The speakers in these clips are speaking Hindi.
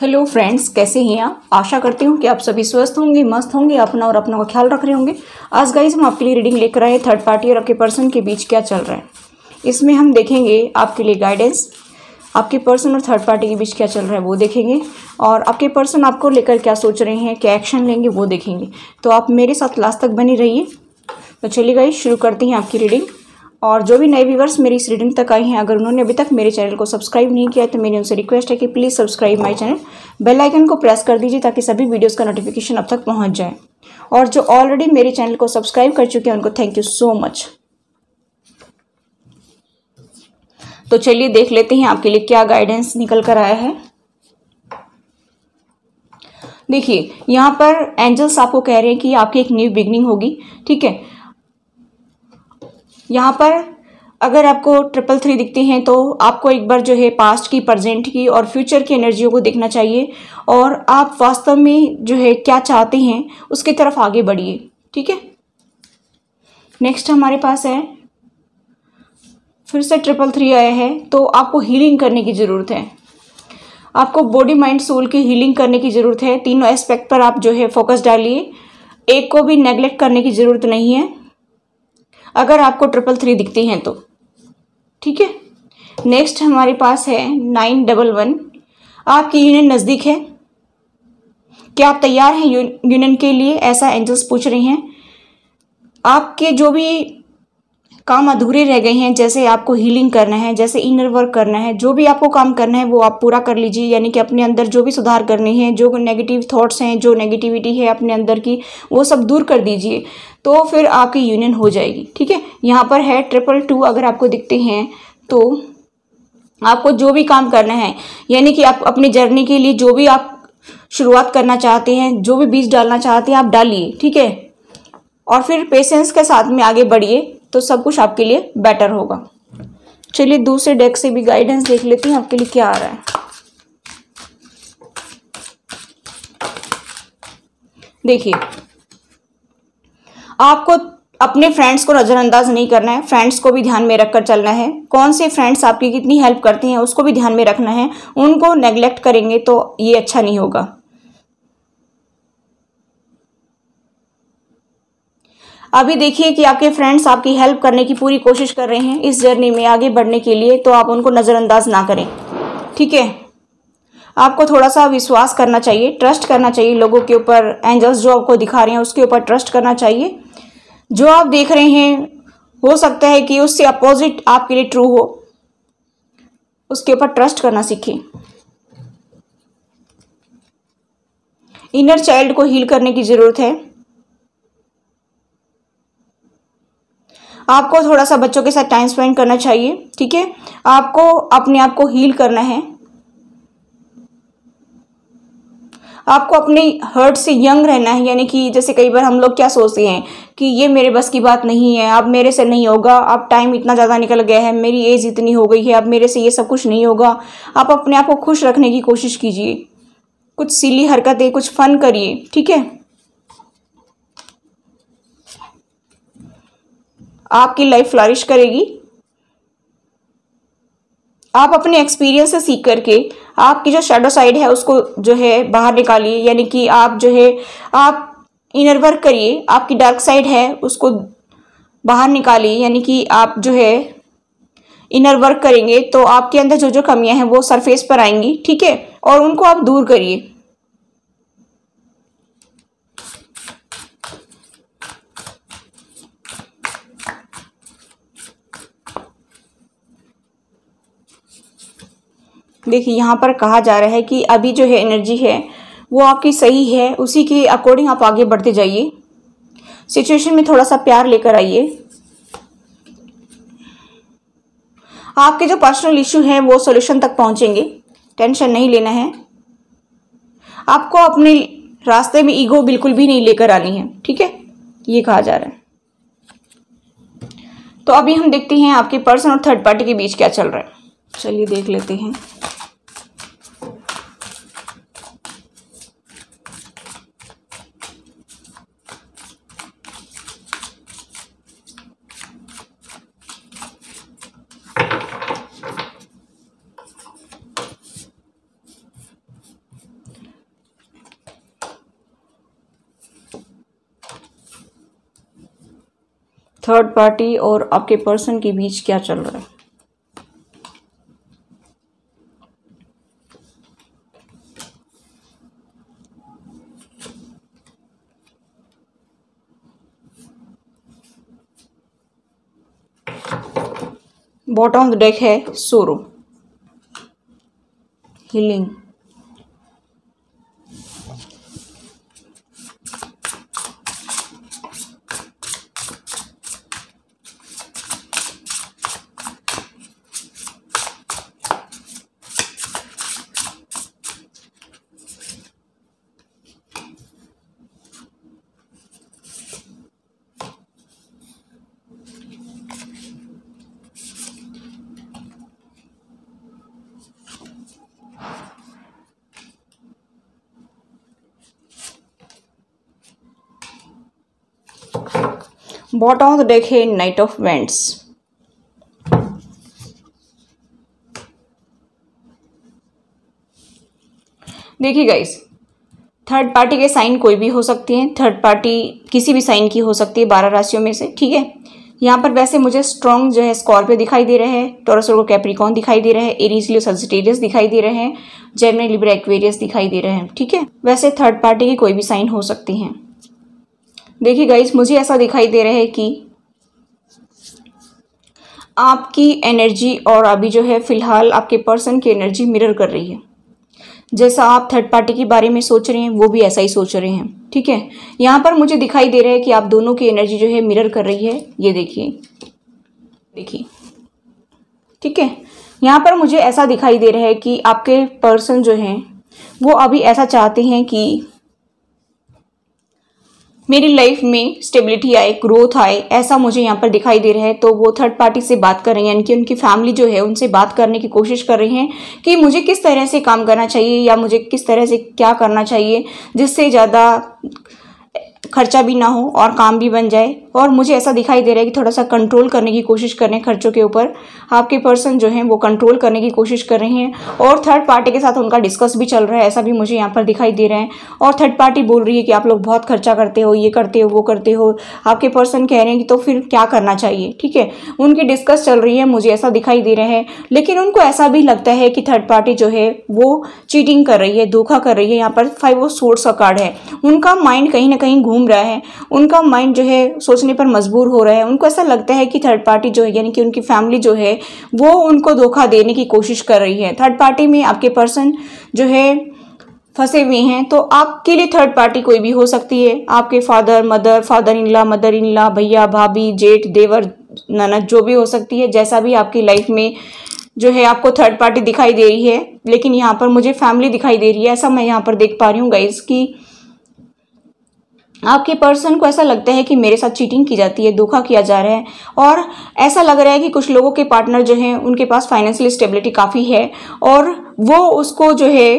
हेलो फ्रेंड्स, कैसे हैं आप। आशा करती हूँ कि आप सभी स्वस्थ होंगे, मस्त होंगे, अपना और अपनों का ख्याल रख रहे होंगे। आज गाइस हम आपके लिए रीडिंग लेकर आए थर्ड पार्टी और आपके पर्सन के बीच क्या चल रहा है। इसमें हम देखेंगे आपके लिए गाइडेंस, आपके पर्सन और थर्ड पार्टी के बीच क्या चल रहा है वो देखेंगे, और आपके पर्सन आपको लेकर क्या सोच रहे हैं, क्या एक्शन लेंगे वो देखेंगे। तो आप मेरे साथ लास्ट तक बनी रहिए। तो चलिए गाइस शुरू करते हैं आपकी रीडिंग। और जो भी नए व्यूवर्स मेरी इस रीडिंग तक आए हैं, अगर उन्होंने अभी तक मेरे चैनल को सब्सक्राइब नहीं किया है तो मेरी उनसे रिक्वेस्ट है कि please subscribe my channel, bell icon को प्रेस कर दीजिए ताकि सभी वीडियोस का नोटिफिकेशन अब तक पहुंच जाए। और जो ऑलरेडी मेरे चैनल को सब्सक्राइब कर चुके हैं उनको थैंक यू सो मच। तो चलिए देख लेते हैं आपके लिए क्या गाइडेंस निकल कर आया है। देखिए यहाँ पर एंजल्स आपको कह रहे हैं कि आपकी एक न्यू बिगनिंग होगी, ठीक है। यहाँ पर अगर आपको 333 दिखते हैं तो आपको एक बार जो है पास्ट की, प्रेजेंट की और फ्यूचर की एनर्जियों को देखना चाहिए, और आप वास्तव में जो है क्या चाहते हैं उसकी तरफ आगे बढ़िए, ठीक है। नेक्स्ट हमारे पास है, फिर से 333 आया है, तो आपको हीलिंग करने की ज़रूरत है। आपको बॉडी, माइंड, सोल की हीलिंग करने की ज़रूरत है। तीनों एस्पेक्ट पर आप जो है फोकस डालिए, एक को भी नेग्लेक्ट करने की ज़रूरत नहीं है अगर आपको 333 दिखते हैं तो, ठीक है। नेक्स्ट हमारे पास है 911। आपकी यूनियन नज़दीक है। क्या आप तैयार हैं यूनियन के लिए, ऐसा एंजल्स पूछ रहे हैं। आपके जो भी काम अधूरे रह गए हैं, जैसे आपको हीलिंग करना है, जैसे इनर वर्क करना है, जो भी आपको काम करना है वो आप पूरा कर लीजिए। यानी कि अपने अंदर जो भी सुधार करने हैं, जो नेगेटिव थॉट्स हैं, जो नेगेटिविटी है अपने अंदर की, वो सब दूर कर दीजिए, तो फिर आपकी यूनियन हो जाएगी, ठीक है। यहाँ पर है 222। अगर आपको दिखते हैं तो आपको जो भी काम करना है, यानी कि आप अपनी जर्नी के लिए जो भी आप शुरुआत करना चाहते हैं, जो भी बीज डालना चाहते हैं आप डालिए, ठीक है। और फिर पेशेंस के साथ में आगे बढ़िए तो सब कुछ आपके लिए बेटर होगा। चलिए दूसरे डेक से भी गाइडेंस देख लेते हैं आपके लिए क्या आ रहा है। देखिए आपको अपने फ्रेंड्स को नज़रअंदाज नहीं करना है, फ्रेंड्स को भी ध्यान में रखकर चलना है। कौन से फ्रेंड्स आपकी कितनी हेल्प करते हैं उसको भी ध्यान में रखना है। उनको नेग्लेक्ट करेंगे तो ये अच्छा नहीं होगा। अभी देखिए कि आपके फ्रेंड्स आपकी हेल्प करने की पूरी कोशिश कर रहे हैं इस जर्नी में आगे बढ़ने के लिए, तो आप उनको नज़रअंदाज ना करें, ठीक है। आपको थोड़ा सा विश्वास करना चाहिए, ट्रस्ट करना चाहिए लोगों के ऊपर। एंजल्स जो आपको दिखा रहे हैं उसके ऊपर ट्रस्ट करना चाहिए। जो आप देख रहे हैं हो सकता है कि उससे अपोजिट आपके लिए ट्रू हो, उसके ऊपर ट्रस्ट करना सीखें। इनर चाइल्ड को हील करने की ज़रूरत है। आपको थोड़ा सा बच्चों के साथ टाइम स्पेंड करना चाहिए, ठीक है। आपको अपने आप को हील करना है। आपको अपने हर्ट से यंग रहना है। यानी कि जैसे कई बार हम लोग क्या सोचते हैं कि ये मेरे बस की बात नहीं है, अब मेरे से नहीं होगा, अब टाइम इतना ज़्यादा निकल गया है, मेरी एज इतनी हो गई है, अब मेरे से ये सब कुछ नहीं होगा। आप अपने आप को खुश रखने की कोशिश कीजिए, कुछ सिली हरकतें, कुछ फन करिए, ठीक है। आपकी लाइफ फ्लरिश करेगी। आप अपने एक्सपीरियंस से सीख करके आपकी जो शैडो साइड है उसको जो है बाहर निकालिए। यानी कि आप जो है आप इनर वर्क करिए, आपकी डार्क साइड है उसको बाहर निकालिए। यानी कि आप जो है इनर वर्क करेंगे तो आपके अंदर जो जो कमियां हैं वो सरफेस पर आएंगी, ठीक है, और उनको आप दूर करिए। देखिए यहाँ पर कहा जा रहा है कि अभी जो है एनर्जी है वो आपकी सही है, उसी के अकॉर्डिंग आप आगे बढ़ते जाइए। सिचुएशन में थोड़ा सा प्यार लेकर आइए। आपके जो पर्सनल इश्यू हैं वो सॉल्यूशन तक पहुंचेंगे, टेंशन नहीं लेना है। आपको अपने रास्ते में ईगो बिल्कुल भी नहीं लेकर आनी है, ठीक है, ये कहा जा रहा है। तो अभी हम देखते हैं आपके पर्सन और थर्ड पार्टी के बीच क्या चल रहा है। चलिए देख लेते हैं। थर्ड पार्टी और आपके पर्सन के बीच क्या चल रहा है। बॉटम ऑफ द डेक है सोरो, healing, bottom of the deck है नाइट ऑफ वेंट्स। देखिए गाइस, थर्ड पार्टी के साइन कोई भी हो सकती हैं, थर्ड पार्टी किसी भी साइन की हो सकती है 12 राशियों में से, ठीक है। यहाँ पर वैसे मुझे स्ट्रॉन्ग जो है स्कॉर्पियो दिखाई दे रहे हैं, टॉरस और कैप्रिकॉर्न दिखाई दे रहे हैं, एरीज लियो सजिटेरियस दिखाई दे रहे हैं, जेमिनी लिब्रा एक्वेरियस दिखाई दे रहे हैं, ठीक है। वैसे थर्ड पार्टी की कोई भी साइन हो सकती हैं। देखिए गाइस, मुझे ऐसा दिखाई दे रहा है कि आपकी एनर्जी और अभी जो है फिलहाल आपके पर्सन की एनर्जी मिरर कर रही है। जैसा आप थर्ड पार्टी के बारे में सोच रहे हैं वो भी ऐसा ही सोच रहे हैं, ठीक है। यहाँ पर मुझे दिखाई दे रहा है कि आप दोनों की एनर्जी जो है मिरर कर रही है। ये देखिए, ठीक है। यहाँ पर मुझे ऐसा दिखाई दे रहा है कि आपके पर्सन जो हैं वो अभी ऐसा चाहते हैं कि मेरी लाइफ में स्टेबिलिटी आए, ग्रोथ आए, ऐसा मुझे यहाँ पर दिखाई दे रहा है। तो वो थर्ड पार्टी से बात कर रही हैं, यानी कि उनकी फैमिली जो है उनसे बात करने की कोशिश कर रही हैं कि मुझे किस तरह से काम करना चाहिए या मुझे किस तरह से क्या करना चाहिए जिससे ज़्यादा खर्चा भी ना हो और काम भी बन जाए। और मुझे ऐसा दिखाई दे रहा है कि थोड़ा सा कंट्रोल करने की कोशिश कर रहे हैं खर्चों के ऊपर। आपके पर्सन जो हैं वो कंट्रोल करने की कोशिश कर रहे हैं और थर्ड पार्टी के साथ उनका डिस्कस भी चल रहा है, ऐसा भी मुझे यहाँ पर दिखाई दे रहा है। और थर्ड पार्टी बोल रही है कि आप लोग बहुत खर्चा करते हो, ये करते हो, वो करते हो। आपके पर्सन कह रहे हैं कि तो फिर क्या करना चाहिए, ठीक है। उनकी डिस्कस चल रही है, मुझे ऐसा दिखाई दे रहा है। लेकिन उनको ऐसा भी लगता है कि थर्ड पार्टी जो है वो चीटिंग कर रही है, धोखा कर रही है। यहाँ पर 5 ऑफ सोर्ड्स का कार्ड है। उनका माइंड कहीं ना कहीं घूम रहा है, उनका माइंड जो है सोचने पर मजबूर हो रहा है। उनको ऐसा लगता है कि थर्ड पार्टी जो है यानी कि उनकी फैमिली जो है वो उनको धोखा देने की कोशिश कर रही है। थर्ड पार्टी में आपके पर्सन जो है फंसे हुए हैं। तो आपके लिए थर्ड पार्टी कोई भी हो सकती है, आपके father mother, father in law, mother in law, भैया भाभी, जेठ, देवर, ननद, जो भी हो सकती है। जैसा भी आपकी लाइफ में जो है आपको थर्ड पार्टी दिखाई दे रही है, लेकिन यहाँ पर मुझे फैमिली दिखाई दे रही है। ऐसा मैं यहाँ पर देख पा रही हूँ गाइस कि आपके पर्सन को ऐसा लगता है कि मेरे साथ चीटिंग की जाती है, धोखा किया जा रहा है। और ऐसा लग रहा है कि कुछ लोगों के पार्टनर जो हैं उनके पास फाइनेंशियल स्टेबिलिटी काफ़ी है और वो उसको जो है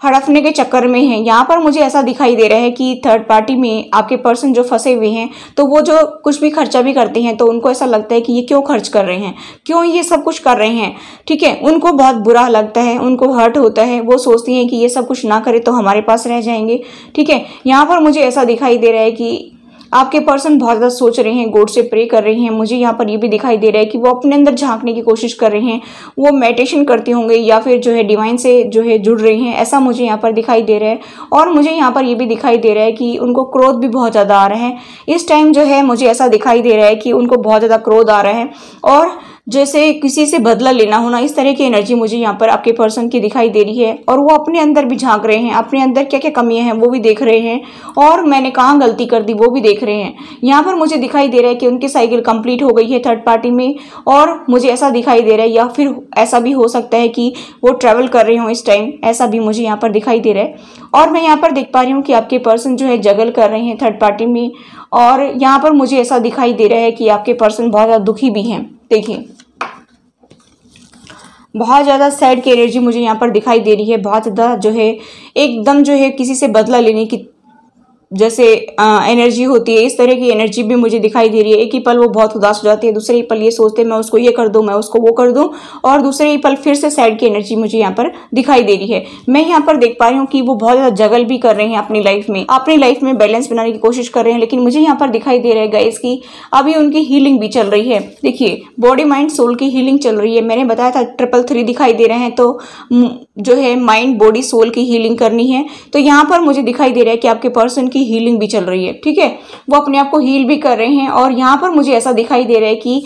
हड़पने के चक्कर में है। यहाँ पर मुझे ऐसा दिखाई दे रहा है कि थर्ड पार्टी में आपके पर्सन जो फंसे हुए हैं, तो वो जो कुछ भी खर्चा भी करते हैं तो उनको ऐसा लगता है कि ये क्यों खर्च कर रहे हैं, क्यों ये सब कुछ कर रहे हैं, ठीक है। उनको बहुत बुरा लगता है, उनको हर्ट होता है। वो सोचती हैं कि ये सब कुछ ना करे तो हमारे पास रह जाएंगे, ठीक है। यहाँ पर मुझे ऐसा दिखाई दे रहा है कि आपके पर्सन बहुत ज़्यादा सोच रहे हैं, गॉड से प्रे कर रहे हैं। मुझे यहाँ पर ये भी दिखाई दे रहा है कि वो अपने अंदर झांकने की कोशिश कर रहे हैं, वो मेडिटेशन करते होंगे या फिर जो है डिवाइन से जो है जुड़ रहे हैं, ऐसा मुझे यहाँ पर दिखाई दे रहा है। और मुझे यहाँ पर ये भी दिखाई दे रहा है कि उनको क्रोध भी बहुत ज़्यादा आ रहा है इस टाइम। जो है मुझे ऐसा दिखाई दे रहा है कि उनको बहुत ज़्यादा क्रोध आ रहा है और जैसे किसी से बदला लेना होना, इस तरह की एनर्जी मुझे यहाँ पर आपके पर्सन की दिखाई दे रही है। और वो अपने अंदर भी झांक रहे हैं, अपने अंदर क्या क्या कमियां हैं वो भी देख रहे हैं और मैंने कहाँ गलती कर दी वो भी देख रहे हैं। यहाँ पर मुझे दिखाई दे रहा है कि उनकी साइकिल कंप्लीट हो गई है थर्ड पार्टी में। और मुझे ऐसा दिखाई दे रहा है या फिर ऐसा भी हो सकता है कि वो ट्रैवल कर रहे हों इस टाइम, ऐसा भी मुझे यहाँ पर दिखाई दे रहा है। और मैं यहाँ पर देख पा रही हूँ कि आपके पर्सन जो है जगल कर रहे हैं थर्ड पार्टी में। और यहाँ पर मुझे ऐसा दिखाई दे रहा है कि आपके पर्सन बहुत ज़्यादा दुखी भी हैं। देखिए, बहुत ज़्यादा सैड की एनर्जी मुझे यहाँ पर दिखाई दे रही है। बहुत ज़्यादा जो है एकदम जो है किसी से बदला लेने की जैसे एनर्जी होती है, इस तरह की एनर्जी भी मुझे दिखाई दे रही है। एक ही पल वो बहुत उदास हो जाते हैं, दूसरे ही पल ये सोचते हैं मैं उसको ये कर दूं, मैं उसको वो कर दूं, और दूसरे ही पल फिर से सैड की एनर्जी मुझे यहाँ पर दिखाई दे रही है। मैं यहाँ पर देख पा रही हूँ कि वो बहुत ज़्यादा जगल भी कर रहे हैं अपनी लाइफ में बैलेंस बनाने की कोशिश कर रहे हैं। लेकिन मुझे यहाँ पर दिखाई दे रहा है गाइस कि अभी उनकी हीलिंग भी चल रही है। देखिए, बॉडी माइंड सोल की हीलिंग चल रही है। मैंने बताया था 333 दिखाई दे रहे हैं, तो जो है माइंड बॉडी सोल की हीलिंग करनी है। तो यहाँ पर मुझे दिखाई दे रहा है कि आपके पर्सन की हीलिंग भी चल रही है। ठीक है, वो अपने आप को हील भी कर रहे हैं। और यहाँ पर मुझे ऐसा दिखाई दे रहा है कि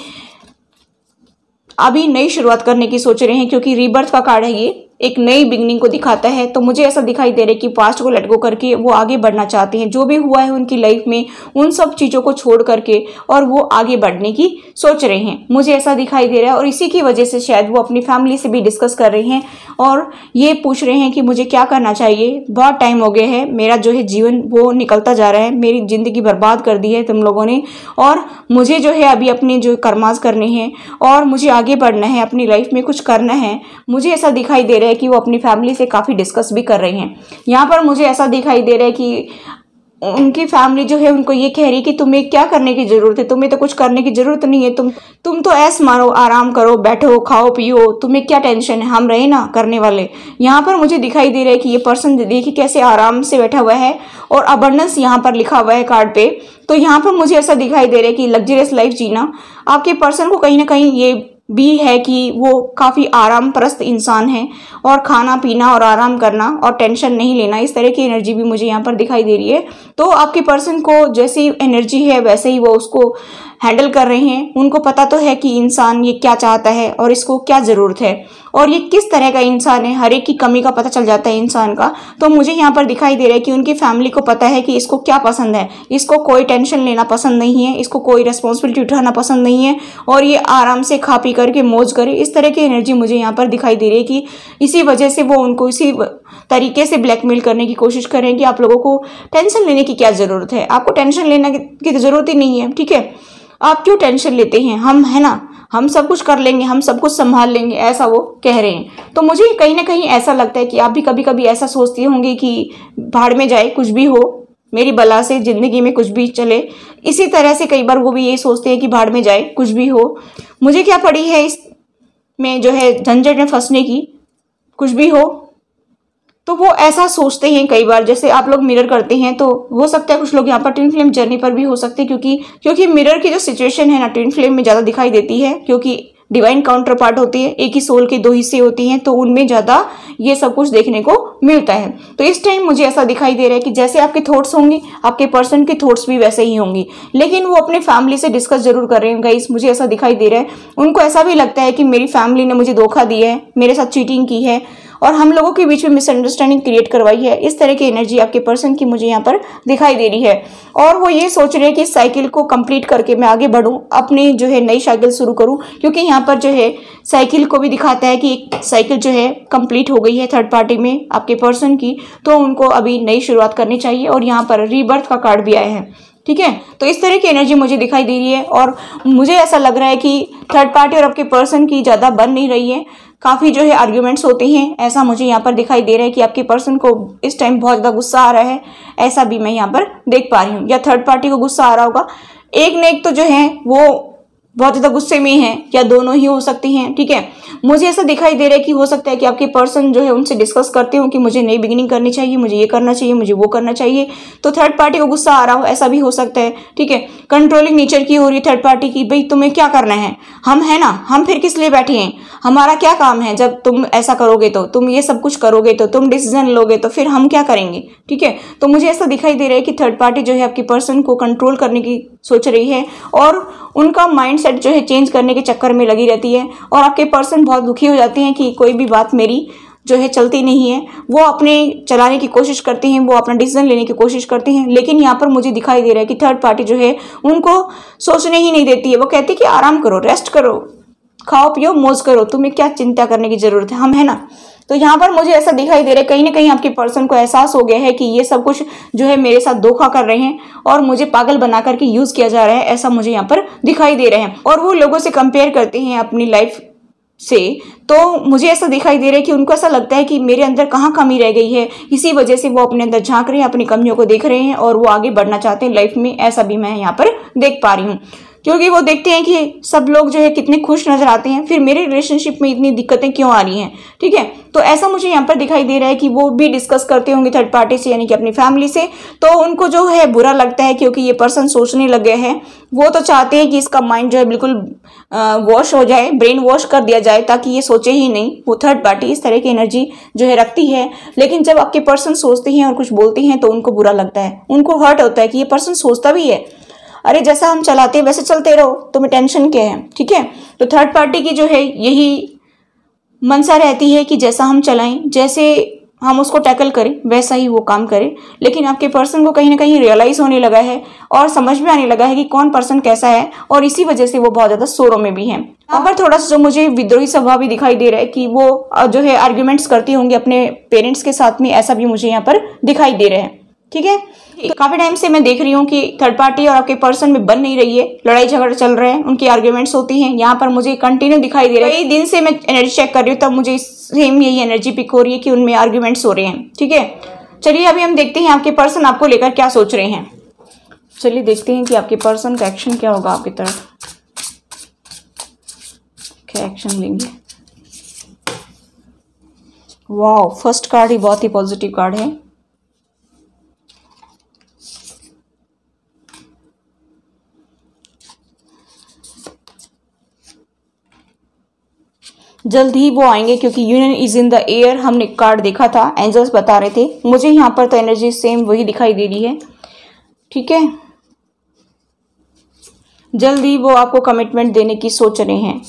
अभी नई शुरुआत करने की सोच रहे हैं, क्योंकि रीबर्थ का कार्ड है, ये एक नई बिगनिंग को दिखाता है। तो मुझे ऐसा दिखाई दे रहा है कि पास्ट को लेट गो करके वो आगे बढ़ना चाहते हैं। जो भी हुआ है उनकी लाइफ में, उन सब चीज़ों को छोड़ करके और वो आगे बढ़ने की सोच रहे हैं, मुझे ऐसा दिखाई दे रहा है। और इसी की वजह से शायद वो अपनी फैमिली से भी डिस्कस कर रहे हैं और ये पूछ रहे हैं कि मुझे क्या करना चाहिए। बहुत टाइम हो गया है, मेरा जो है जीवन वो निकलता जा रहा है, मेरी ज़िंदगी बर्बाद कर दी है तुम लोगों ने, और मुझे जो है अभी अपने जो कर्मास करने हैं और मुझे आगे बढ़ना है, अपनी लाइफ में कुछ करना है। मुझे ऐसा दिखाई दे रहा है कि वो अपनी फैमिली से काफ़ी डिस्कस भी कर रहे हैं। यहाँ पर मुझे ऐसा दिखाई दे रहा है कि उनकी फैमिली जो है उनको ये कह रही है कि तुम्हें क्या करने की ज़रूरत है, तुम्हें तो कुछ करने की ज़रूरत नहीं है, तुम तो ऐस मारो, आराम करो, बैठो, खाओ पियो, तुम्हें क्या टेंशन है, हम रहे ना करने वाले। यहाँ पर मुझे दिखाई दे रहा है कि ये पर्सन देखिए कैसे आराम से बैठा हुआ है और अबंडेंस यहाँ पर लिखा हुआ है कार्ड पे। तो यहाँ पर मुझे ऐसा दिखाई दे रहा है कि लग्जरियस लाइफ जीना आपके पर्सन को कहीं ना कहीं ये भी है कि वो काफ़ी आराम परस्त इंसान है, और खाना पीना और आराम करना और टेंशन नहीं लेना, इस तरह की एनर्जी भी मुझे यहाँ पर दिखाई दे रही है। तो आपके पर्सन को जैसी एनर्जी है वैसे ही वो उसको हैंडल कर रहे हैं। उनको पता तो है कि इंसान ये क्या चाहता है और इसको क्या ज़रूरत है और ये किस तरह का इंसान है, हर एक की कमी का पता चल जाता है इंसान का। तो मुझे यहाँ पर दिखाई दे रहा है कि उनकी फैमिली को पता है कि इसको क्या पसंद है, इसको कोई टेंशन लेना पसंद नहीं है, इसको कोई रिस्पॉन्सिबिलिटी उठाना पसंद नहीं है, और ये आराम से खा पी करके मौज करे। इस तरह की एनर्जी मुझे यहाँ पर दिखाई दे रही है कि इसी वजह से वो उनको इसी तरीके से ब्लैकमेल करने की कोशिश करें कि आप लोगों को टेंशन लेने की क्या ज़रूरत है, आपको टेंशन लेने की तो ज़रूरत ही नहीं है। ठीक है, आप क्यों टेंशन लेते हैं, हम है ना, हम सब कुछ कर लेंगे, हम सब कुछ संभाल लेंगे, ऐसा वो कह रहे हैं। तो मुझे कहीं ना कहीं ऐसा लगता है कि आप भी कभी कभी ऐसा सोचती होंगी कि भाड़ में जाए कुछ भी हो, मेरी बला से ज़िंदगी में कुछ भी चले। इसी तरह से कई बार वो भी यही सोचते हैं कि भाड़ में जाए कुछ भी हो, मुझे क्या पड़ी है इस में जो है झंझट में फंसने की, कुछ भी हो। तो वो ऐसा सोचते हैं कई बार। जैसे आप लोग मिरर करते हैं तो हो सकता है कुछ लोग यहाँ पर ट्विन फ्लेम जर्नी पर भी हो सकते हैं, क्योंकि मिरर की जो सिचुएशन है ना ट्विन फ्लेम में ज़्यादा दिखाई देती है, क्योंकि डिवाइन काउंटर पार्ट होती है, एक ही सोल के दो हिस्से होती हैं, तो उनमें ज़्यादा ये सब कुछ देखने को मिलता है। तो इस टाइम मुझे ऐसा दिखाई दे रहा है कि जैसे आपके थॉट्स होंगे आपके पर्सन के थॉट्स भी वैसे ही होंगे, लेकिन वो अपने फैमिली से डिस्कस जरूर कर रहे हैं गाइस। मुझे ऐसा दिखाई दे रहा है उनको ऐसा भी लगता है कि मेरी फैमिली ने मुझे धोखा दिया है, मेरे साथ चीटिंग की है और हम लोगों के बीच में मिसअंडरस्टैंडिंग क्रिएट करवाई है। इस तरह की एनर्जी आपके पर्सन की मुझे यहाँ पर दिखाई दे रही है, और वो ये सोच रहे हैं कि इस साइकिल को कंप्लीट करके मैं आगे बढ़ूं, अपनी जो है नई साइकिल शुरू करूं, क्योंकि यहाँ पर जो है साइकिल को भी दिखाता है कि एक साइकिल जो है कंप्लीट हो गई है थर्ड पार्टी में आपके पर्सन की, तो उनको अभी नई शुरुआत करनी चाहिए। और यहाँ पर रीबर्थ का कार्ड भी आया है। ठीक है, तो इस तरह की एनर्जी मुझे दिखाई दे रही है, और मुझे ऐसा लग रहा है कि थर्ड पार्टी और आपके पर्सन की ज़्यादा बन नहीं रही है, काफ़ी जो है आर्ग्यूमेंट्स होते हैं। ऐसा मुझे यहाँ पर दिखाई दे रहा है कि आपके पर्सन को इस टाइम बहुत ज़्यादा गुस्सा आ रहा है, ऐसा भी मैं यहाँ पर देख पा रही हूँ, या थर्ड पार्टी को गुस्सा आ रहा होगा। एक न एक तो जो है वो बहुत ज़्यादा गुस्से में है, या दोनों ही हो सकती हैं। ठीक है, मुझे ऐसा दिखाई दे रहा है कि हो सकता है कि आपके पर्सन जो है उनसे डिस्कस करते हो कि मुझे नई बिगिनिंग करनी चाहिए, मुझे ये करना चाहिए, मुझे वो करना चाहिए, तो थर्ड पार्टी को गुस्सा आ रहा हो, ऐसा भी हो सकता है। ठीक है, कंट्रोलिंग नेचर की हो रही थर्ड पार्टी की, भाई तुम्हें क्या करना है, हम है ना, हम फिर किस लिए बैठे हैं, हमारा क्या काम है, जब तुम ऐसा करोगे तो तुम ये सब कुछ करोगे तो तुम डिसीजन लोगे तो फिर हम क्या करेंगे। ठीक है, तो मुझे ऐसा दिखाई दे रहा है कि थर्ड पार्टी जो है आपके पर्सन को कंट्रोल करने की सोच रही है, और उनका माइंड सेट जो है चेंज करने के चक्कर में लगी रहती है, और आपके पर्सन बहुत दुखी हो जाते हैं कि कोई भी बात मेरी जो है चलती नहीं है। वो अपने चलाने की कोशिश करते हैं, वो अपना डिसीजन लेने की कोशिश करते हैं, लेकिन यहाँ पर मुझे दिखाई दे रहा है कि थर्ड पार्टी जो है उनको सोचने ही नहीं देती है। वो कहती है कि आराम करो, रेस्ट करो, खाओ पियो, मौज करो, तुम्हें क्या चिंता करने की जरूरत है, हम है ना। तो यहाँ पर मुझे ऐसा दिखाई दे रहा है कहीं ना कहीं आपके पर्सन को एहसास हो गया है कि ये सब कुछ जो है मेरे साथ धोखा कर रहे हैं और मुझे पागल बना करके यूज किया जा रहा है, ऐसा मुझे यहाँ पर दिखाई दे रहा है। और वो लोगों से कंपेयर करते हैं अपनी लाइफ से, तो मुझे ऐसा दिखाई दे रहा है कि उनको ऐसा लगता है कि मेरे अंदर कहाँ कमी रह गई है, इसी वजह से वो अपने अंदर झांक रहे हैं, अपनी कमियों को देख रहे हैं और वो आगे बढ़ना चाहते हैं लाइफ में। ऐसा भी मैं यहाँ पर देख पा रही हूँ, क्योंकि वो देखते हैं कि सब लोग जो है कितने खुश नजर आते हैं, फिर मेरे रिलेशनशिप में इतनी दिक्कतें क्यों आ रही हैं। ठीक है, तो ऐसा मुझे यहाँ पर दिखाई दे रहा है कि वो भी डिस्कस करते होंगे थर्ड पार्टी से, यानी कि अपनी फैमिली से। तो उनको जो है बुरा लगता है, क्योंकि ये पर्सन सोचने लग गए हैं। वो तो चाहते हैं कि इसका माइंड जो है बिल्कुल वॉश हो जाए, ब्रेन वॉश कर दिया जाए, ताकि ये सोचे ही नहीं। वो थर्ड पार्टी इस तरह की एनर्जी जो है रखती है, लेकिन जब आपके पर्सन सोचते हैं और कुछ बोलते हैं तो उनको बुरा लगता है, उनको हर्ट होता है कि ये पर्सन सोचता भी है। अरे जैसा हम चलाते हैं वैसे चलते रहो, तुम्हें टेंशन क्या है। ठीक है, तो थर्ड पार्टी की जो है यही मनसा रहती है कि जैसा हम चलाएं, जैसे हम उसको टैकल करें वैसा ही वो काम करे। लेकिन आपके पर्सन को कहीं ना कहीं रियलाइज होने लगा है और समझ में आने लगा है कि कौन पर्सन कैसा है, और इसी वजह से वो बहुत ज्यादा शोरों में भी है। यहाँ पर थोड़ा सा जो मुझे विद्रोही स्वभाव भी दिखाई दे रहा है कि वो जो है आर्ग्यूमेंट्स करती होंगी अपने पेरेंट्स के साथ में, ऐसा भी मुझे यहाँ पर दिखाई दे रहा है। ठीक है, काफी टाइम से मैं देख रही हूँ कि थर्ड पार्टी और आपके पर्सन में बन नहीं रही है, लड़ाई झगड़ा चल रहे हैं, उनकी आर्ग्यूमेंट्स होती हैं। यहाँ पर मुझे कंटिन्यू दिखाई दे रहा है, कई दिन से मैं एनर्जी चेक कर रही हूँ, तब मुझे सेम यही एनर्जी पिक हो रही है कि उनमें आर्ग्यूमेंट्स हो रहे हैं। ठीक है, चलिए अभी हम देखते हैं आपके पर्सन आपको लेकर क्या सोच रहे हैं। चलिए देखते हैं कि आपके पर्सन का एक्शन क्या होगा आपकी तरफ, क्या एक्शन लेंगे। वाह, फर्स्ट कार्ड ही बहुत ही पॉजिटिव कार्ड है। जल्द ही वो आएंगे, क्योंकि union is in the air हमने कार्ड देखा था, एंजल्स बता रहे थे मुझे। यहाँ पर तो एनर्जी सेम वही दिखाई दे रही है। ठीक है, जल्द ही वो आपको कमिटमेंट देने की सोच रहे हैं।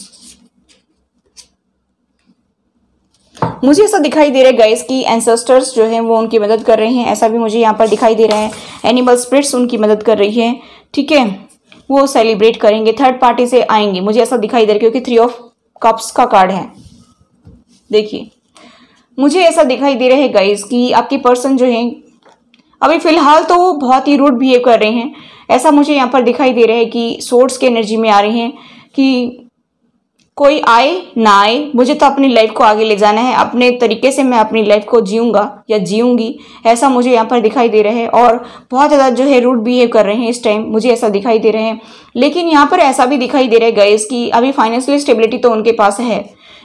मुझे ऐसा दिखाई दे रहा है गाइस कि एंसेस्टर्स जो हैं वो उनकी मदद कर रहे हैं, ऐसा भी मुझे यहाँ पर दिखाई दे रहा है। एनिमल स्पिरिट्स उनकी मदद कर रही है। ठीक है, वो सेलिब्रेट करेंगे, थर्ड पार्टी से आएंगे, मुझे ऐसा दिखाई दे रहा है, क्योंकि 3 ऑफ कप्स का कार्ड है। देखिए, मुझे ऐसा दिखाई दे रहा है गाइस कि आपके पर्सन जो है अभी फिलहाल तो वो बहुत ही रूड बिहेव कर रहे हैं। ऐसा मुझे यहाँ पर दिखाई दे रहा है कि सोर्स की एनर्जी में आ रहे हैं कि कोई आए ना आए, मुझे तो अपनी लाइफ को आगे ले जाना है, अपने तरीके से मैं अपनी लाइफ को जीऊंगा या जीऊंगी, ऐसा मुझे यहाँ पर दिखाई दे रहा है। और बहुत ज़्यादा जो है रूड बिहेव कर रहे हैं इस टाइम, मुझे ऐसा दिखाई दे रहे हैं। लेकिन यहाँ पर ऐसा भी दिखाई दे रहा है गाइस कि अभी फाइनेंशियल स्टेबिलिटी तो उनके पास है।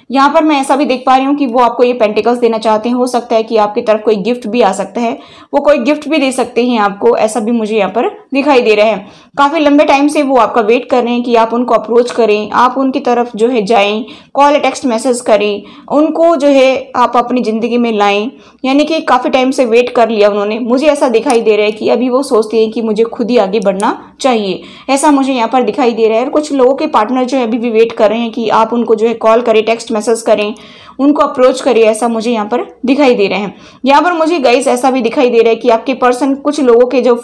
यहाँ पर मैं ऐसा भी देख पा रही हूँ कि वो आपको ये पेंटिकल्स देना चाहते हैं। हो सकता है कि आपकी तरफ कोई गिफ्ट भी आ सकता है, वो कोई गिफ्ट भी दे सकते हैं आपको, ऐसा भी मुझे यहाँ पर दिखाई दे रहा है। काफ़ी लंबे टाइम से वो आपका वेट कर रहे हैं कि आप उनको अप्रोच करें, आप उनकी तरफ जो है जाएं, कॉल या टेक्स्ट मैसेज करें, उनको जो है आप अपनी ज़िंदगी में लाएं। यानी कि काफ़ी टाइम से वेट कर लिया उन्होंने। मुझे ऐसा दिखाई दे रहा है कि अभी वो सोचते हैं कि मुझे खुद ही आगे बढ़ना चाहिए, ऐसा मुझे यहाँ पर दिखाई दे रहा है। और कुछ लोगों के पार्टनर जो है अभी भी वेट कर रहे हैं कि आप उनको जो है कॉल करें, टेक्स्ट मैसेज करें, उनको अप्रोच करिए, ऐसा मुझे यहाँ पर दिखाई दे रहे हैं। यहाँ पर मुझे गाइस ऐसा भी दिखाई दे रहा है कि आपके पर्सन, कुछ लोगों के जो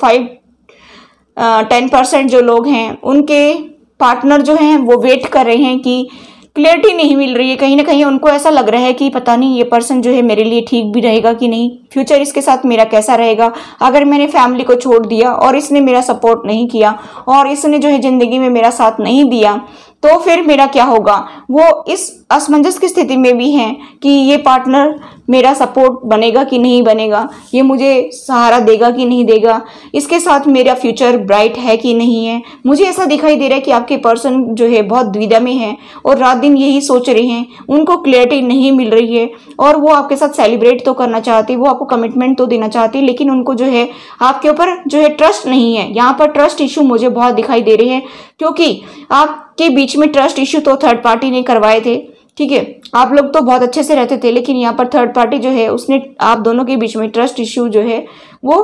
10% जो लोग हैं, उनके पार्टनर जो हैं वो वेट कर रहे हैं कि क्लियरिटी नहीं मिल रही है। कहीं ना कहीं उनको ऐसा लग रहा है कि पता नहीं ये पर्सन जो है मेरे लिए ठीक भी रहेगा कि नहीं, फ्यूचर इसके साथ मेरा कैसा रहेगा। अगर मैंने फैमिली को छोड़ दिया और इसने मेरा सपोर्ट नहीं किया और इसने जो है ज़िंदगी में मेरा साथ नहीं दिया, तो फिर मेरा क्या होगा। वो इस असमंजस की स्थिति में भी हैं कि ये पार्टनर मेरा सपोर्ट बनेगा कि नहीं बनेगा, ये मुझे सहारा देगा कि नहीं देगा, इसके साथ मेरा फ्यूचर ब्राइट है कि नहीं है। मुझे ऐसा दिखाई दे रहा है कि आपके पर्सन जो है बहुत दुविधा में है और रात दिन यही सोच रहे हैं, उनको क्लियरिटी नहीं मिल रही है। और वो आपके साथ सेलिब्रेट तो करना चाहते, वो आपको कमिटमेंट तो देना चाहते, लेकिन उनको जो है आपके ऊपर जो है ट्रस्ट नहीं है। यहाँ पर ट्रस्ट इशू मुझे बहुत दिखाई दे रहे हैं, क्योंकि आपके बीच में ट्रस्ट इशू तो थर्ड पार्टी ने करवाए थे। ठीक है, आप लोग तो बहुत अच्छे से रहते थे, लेकिन यहाँ पर थर्ड पार्टी जो है उसने आप दोनों के बीच में ट्रस्ट इश्यू जो है वो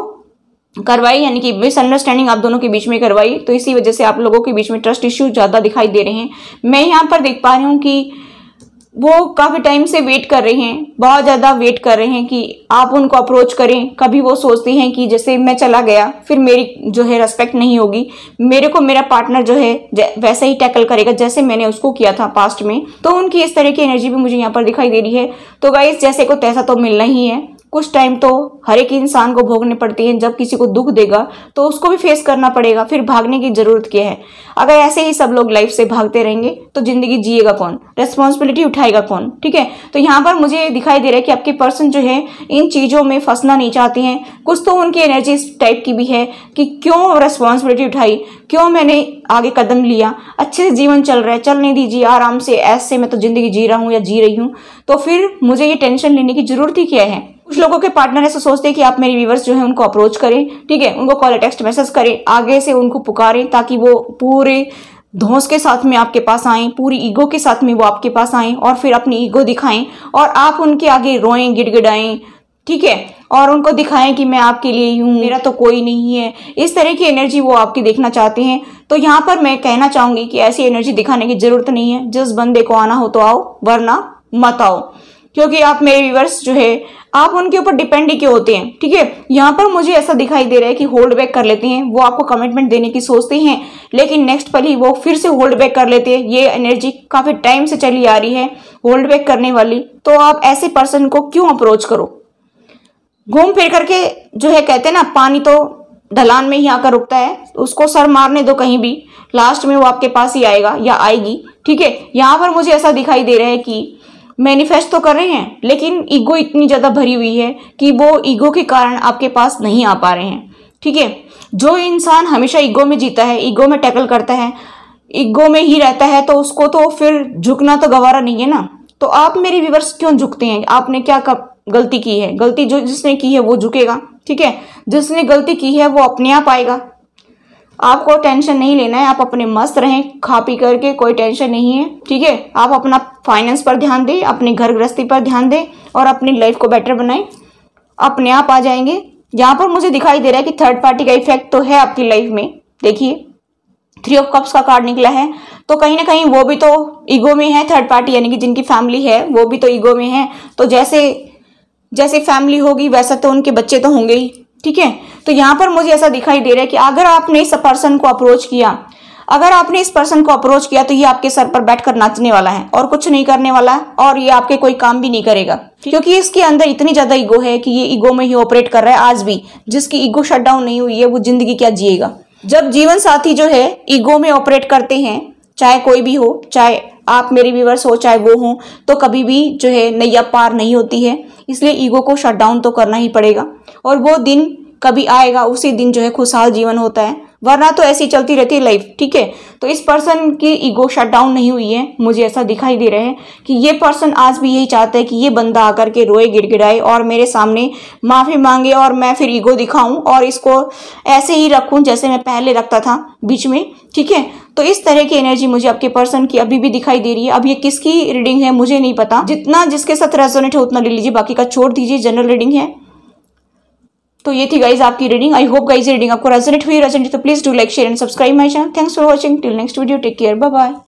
करवाई, यानी कि मिसअंडरस्टैंडिंग आप दोनों के बीच में करवाई। तो इसी वजह से आप लोगों के बीच में ट्रस्ट इश्यू ज़्यादा दिखाई दे रहे हैं। मैं यहाँ पर देख पा रही हूँ कि वो काफ़ी टाइम से वेट कर रहे हैं, बहुत ज़्यादा वेट कर रहे हैं कि आप उनको अप्रोच करें। कभी वो सोचते हैं कि जैसे मैं चला गया फिर मेरी जो है रेस्पेक्ट नहीं होगी, मेरे को मेरा पार्टनर जो है वैसे ही टैकल करेगा जैसे मैंने उसको किया था पास्ट में। तो उनकी इस तरह की एनर्जी भी मुझे यहाँ पर दिखाई दे रही है। तो गाइस, जैसे को तैसा तो मिलना ही है, कुछ टाइम तो हर एक इंसान को भोगने पड़ती हैं। जब किसी को दुख देगा तो उसको भी फेस करना पड़ेगा, फिर भागने की जरूरत क्या है। अगर ऐसे ही सब लोग लाइफ से भागते रहेंगे तो जिंदगी जिएगा कौन, रेस्पॉन्सिबिलिटी उठाएगा कौन। ठीक है, तो यहाँ पर मुझे दिखाई दे रहा है कि आपके पर्सन जो है इन चीजों में फंसना नहीं चाहते हैं। कुछ तो उनकी एनर्जी इस टाइप की भी है कि क्यों रेस्पॉन्सिबिलिटी उठाई, क्यों मैंने आगे कदम लिया, अच्छे से जीवन चल रहा है, चलने दीजिए आराम से, ऐसे मैं तो जिंदगी जी रहा हूँ या जी रही हूँ, तो फिर मुझे ये टेंशन लेने की जरूरत ही क्या है। कुछ लोगों के पार्टनर ऐसा सोचते हैं कि आप मेरे व्यूवर्स जो है उनको अप्रोच करें, ठीक है, उनको कॉल टेक्स्ट मैसेज करें, आगे से उनको पुकारें ताकि वो पूरे धौंस के साथ में आपके पास आएं, पूरी ईगो के साथ में वो आपके पास आएं और फिर अपनी ईगो दिखाएं और आप उनके आगे रोएं, गिड़गिड़ाएं, ठीक है, और उनको दिखाएं कि मैं आपके लिए ही हूँ, मेरा तो कोई नहीं है। इस तरह की एनर्जी वो आपकी देखना चाहते हैं। तो यहाँ पर मैं कहना चाहूंगी कि ऐसी एनर्जी दिखाने की जरूरत नहीं है। जिस बंदे को आना हो तो आओ, वरना मत आओ, क्योंकि आप मेरे व्यूअर्स जो है आप उनके ऊपर डिपेंड ही क्यों होते हैं। ठीक है, यहाँ पर मुझे ऐसा दिखाई दे रहा है कि होल्ड बैक कर लेते हैं, वो आपको कमिटमेंट देने की सोचते हैं लेकिन नेक्स्ट पल ही वो फिर से होल्ड बैक कर लेते हैं। ये एनर्जी काफी टाइम से चली आ रही है होल्ड बैक करने वाली। तो आप ऐसे पर्सन को क्यों अप्रोच करो, घूम फिर करके जो है कहते हैं ना, पानी तो ढलान में ही आकर रुकता है, उसको सर मारने दो कहीं भी, लास्ट में वो आपके पास ही आएगा या आएगी। ठीक है, यहाँ पर मुझे ऐसा दिखाई दे रहा है कि मैनिफेस्ट तो कर रहे हैं लेकिन ईगो इतनी ज्यादा भरी हुई है कि वो ईगो के कारण आपके पास नहीं आ पा रहे हैं। ठीक है, जो इंसान हमेशा ईगो में जीता है, ईगो में टैकल करता है, ईगो में ही रहता है, तो उसको तो फिर झुकना तो गवारा नहीं है ना। तो आप मेरे व्यूअर्स क्यों झुकते हैं, आपने क्या गलती की है, गलती जो जिसने की है वो झुकेगा। ठीक है, जिसने गलती की है वो अपने आप आएगा, आपको टेंशन नहीं लेना है, आप अपने मस्त रहें, खा पी करके, कोई टेंशन नहीं है। ठीक है, आप अपना फाइनेंस पर ध्यान दें, अपने घर गृहस्थी पर ध्यान दें और अपनी लाइफ को बेटर बनाएं, अपने आप आ जाएंगे। यहाँ पर मुझे दिखाई दे रहा है कि थर्ड पार्टी का इफेक्ट तो है आपकी लाइफ में। देखिए 3 ऑफ कप्स का कार्ड निकला है, तो कहीं ना कहीं वो भी तो ईगो में है, थर्ड पार्टी यानी कि जिनकी फैमिली है वो भी तो ईगो में है। तो जैसे फैमिली होगी वैसा तो उनके बच्चे तो होंगे ही। ठीक है, तो यहाँ पर मुझे ऐसा दिखाई दे रहा है कि अगर आपने इस पर्सन को अप्रोच किया, अगर आपने इस पर्सन को अप्रोच किया तो ये आपके सर पर बैठकर नाचने वाला है और कुछ नहीं करने वाला है, और ये आपके कोई काम भी नहीं करेगा, क्योंकि इसके अंदर इतनी ज्यादा ईगो है कि ये ईगो में ही ऑपरेट कर रहा है आज भी। जिसकी ईगो शट डाउन नहीं हुई है वो जिंदगी क्या जिएगा। जब जीवन साथी जो है ईगो में ऑपरेट करते हैं, चाहे कोई भी हो, चाहे आप मेरे व्यूअर्स हो चाहे वो हो, तो कभी भी जो है नैया पार नहीं होती है। इसलिए ईगो को शट डाउन तो करना ही पड़ेगा और वो दिन कभी आएगा, उसी दिन जो है खुशहाल जीवन होता है, वरना तो ऐसी चलती रहती है लाइफ। ठीक है, तो इस पर्सन की ईगो शट डाउन नहीं हुई है। मुझे ऐसा दिखाई दे रहा है कि ये पर्सन आज भी यही चाहता है कि ये बंदा आकर के रोए, गिड़गिड़ाए और मेरे सामने माफी मांगे और मैं फिर ईगो दिखाऊं और इसको ऐसे ही रखूं जैसे मैं पहले रखता था बीच में। ठीक है, तो इस तरह की एनर्जी मुझे आपके पर्सन की अभी भी दिखाई दे रही है। अब ये किसकी रीडिंग है मुझे नहीं पता, जितना जिसके साथ रेजोनेट है उतना ले लीजिए, बाकी का छोड़ दीजिए, जनरल रीडिंग है। तो ये थी गाइज आपकी reading. I hope guys reading आपको रेजोनेट हुई तो please do like share and subscribe my channel. Thanks for watching, till next video, take care, bye bye.